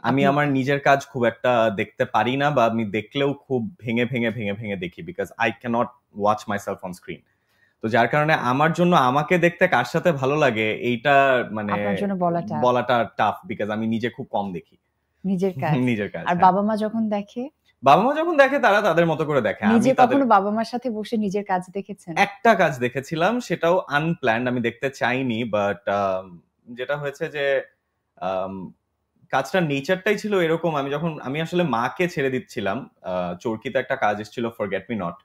আমি আমার নিজের কাজ খুব একটা দেখতে পারি না, বা আমি দেখলেও খুব ভেঙে ভেঙে ভেঙে ভেঙে দেখি, because I can't watch myself on screen. তো যার কারণে আমার জন্য আমাকে দেখতে কার সাথে ভালো লাগে এইটা মানে আপনার জন্য বলাটা বলাটা টাফ, বিকজ আমি নিজে খুব কম দেখি নিজের কাজ। নিজের কাজ। আর হ্যাঁ, বাবা মা যখন দেখে, বাবা মা যখন দেখে তারা তাদের মতো করে দেখে, আমি নিজে তাদের কখনো বাবা মার সাথে বসে নিজের কাজ দেখেছেন? একটা কাজ দেখেছিলাম, সেটাও আনপ্ল্যান্ড, আমি দেখতে চাইনি, বাট যেটা হয়েছে যে আম, কাজটার নেচারটাই ছিল এরকম। আমি আসলে মাকে ছেড়ে দিচ্ছিলাম, চরকিতে একটা কাজ এসেছিল, ফরগেট মি নট।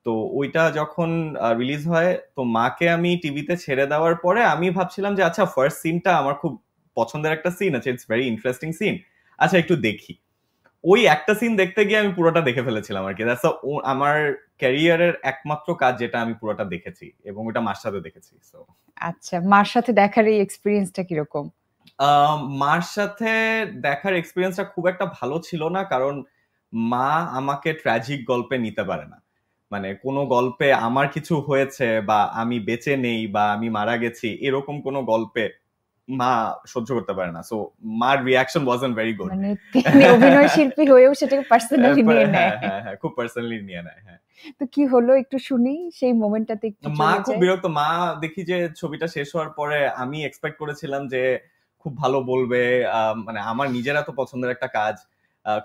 তো ওইটা যখন রিলিজ হয়, তো মাকে আমি টিভিতে ছেড়ে দেওয়ার পরে আমি ভাবছিলাম যে আচ্ছা, ফার্স্ট সিনটা আমার খুব পছন্দের একটা সিন আছে, ইটস ভেরি ইন্টারেস্টিং সিন, আচ্ছা একটু দেখি। ওই একটা সিন দেখতে গিয়ে আমি পুরোটা দেখে ফেলেছিলাম আর কি। দ্যাটস আমার ক্যারিয়ারের একমাত্র কাজ যেটা আমি পুরোটা দেখেছি, এবং ওটা মার সাথে দেখেছি। সো আচ্ছা, মার সাথে দেখার এই এক্সপেরিয়েন্সটা কিরকম? মার সাথে দেখার এক্সপিরিয়েন্সটা খুব একটা ভালো ছিল না, কারণ মা আমাকে ট্র্যাজিক গল্পে নিতে পারে না। মানে কোনো গল্পে আমার কিছু হয়েছে, বা আমি বেঁচে নেই, বা আমি মারা গেছি, এরকম কোনো গল্পে মা সহ্য করতে পারে না। সো মার রিয়াকশন ওয়াজন্ট ভেরি গুড। মানে তিনি অভিনয় শিল্পী হয়েও সেটাকে পার্সোনালি নিয়ে নেয়। হ্যাঁ হ্যাঁ হ্যাঁ, খুব পার্সোনালি নিয়ে নেয়। হ্যাঁ, তো কি হলো একটু শুনি, সেই মোমেন্টটাতে একটু মা চলে খুব যায়। বিরক্ত। মা দেখি যে ছবিটা শেষ হওয়ার পরে আমি এক্সপেক্ট করেছিলাম যে খুব ভালো বলবে, মানে আমার নিজের এত পছন্দের একটা কাজ,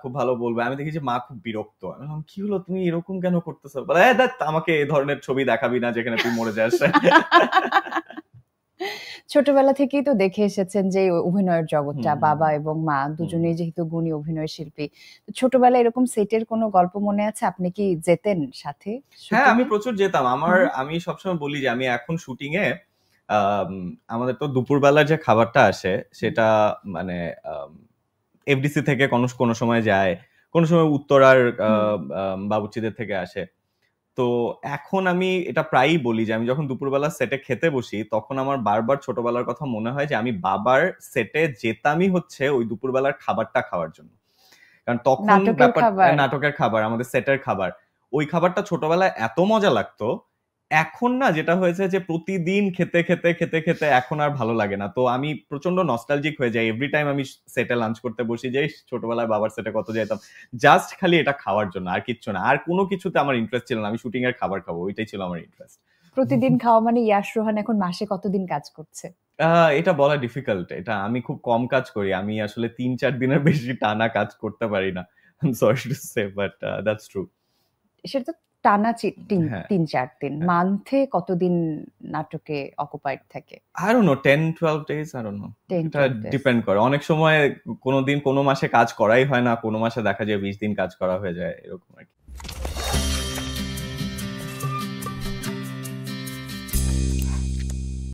খুব ভালো বলবে। আমি দেখি যে মা খুব বিরক্ত। আমি বললাম, কি হলো, তুমি এরকম কেন করতেছো? বলে, ধ্যাৎ, আমাকে এই ধরনের ছবি দেখাবি না যেখানে তুই মরে যাস। ছোটবেলা থেকেই তো দেখে এসেছেন যে এই অভিনয়ের হুম জগৎটা, হুম বাবা এবং মা হুম। দুজনেই যেহেতু গুণী অভিনয় শিল্পী। তো ছোটবেলায় এরকম সেটের কোনো গল্প মনে আছে? আপনি কি যেতেন সাথে হ্যাঁ, শুটিং আমি এ? প্রচুর যেতাম। হুম। আমি সবসময় বলি যে আমি এখন শুটিং এ, আম, আমাদের তো দুপুরবেলার যে খাবারটা আসে হুম। সেটা মানে এফডিসি থেকে কোনো কোনো সময় যায়, কোনো সময় উত্তরার হুম। বাবুর্চিদের থেকে আসে। তো এখন আমি এটা প্রায়ই বলি যে আমি যখন দুপুরবেলা সেটে খেতে বসি, তখন আমার বারবার ছোটবেলার কথা মনে হয় যে আমি বাবার সেটে যেতামই হচ্ছে ওই দুপুরবেলার খাবারটা খাওয়ার জন্য। কারণ তখন নাটকের ব্যাপার, খাবার। নাটকের খাবার, আমাদের সেটের খাবার, ওই খাবারটা ছোটবেলায় এত মজা লাগতো। এখন না যেটা হয়েছে যে প্রতিদিন খেতে খেতে খেতে খেতে এখন আর ভালো লাগে না। তো আমি প্রচন্ড নস্টালজিক হয়ে যাই এভরি টাইম আমি সেটে লাঞ্চ করতে বসি, যে ইস, ছোটবেলায় বাবার সেটে কত যেতাম, জাস্ট খালি এটা খাওয়ার জন্য, আর কিচ্ছু না। আর কোনো কিছুতে আমার ইন্টারেস্ট ছিল না, আমি শুটিং এর খাবার খাবো, ওইটাই ছিল আমার ইন্টারেস্ট। প্রতিদিন খাওয়া মানে ইয়াশ রোহান এখন মাসে কতদিন কাজ করছে? এটা বলা ডিফিকাল্ট। এটা আমি খুব কম কাজ করি, আমি আসলে 3-4 দিনের বেশি টানা কাজ করতে পারি না। Sorry to say, but that's true. সেটা তো টানা তিন হ্যাঁ তিন চার দিন। হ্যাঁ। মান্থে কতদিন নাটকে অকুপাইড থাকে? I don't know, 10-12 days, I don't know. Ten এটা টুয়েলভ ডেজ ডিপেন্ড করে। অনেক সময় কোনো দিন কোনো মাসে কাজ করাই হয় না, কোনো মাসে দেখা যায় 20 দিন কাজ করা হয়ে যায়, এরকম আরকি।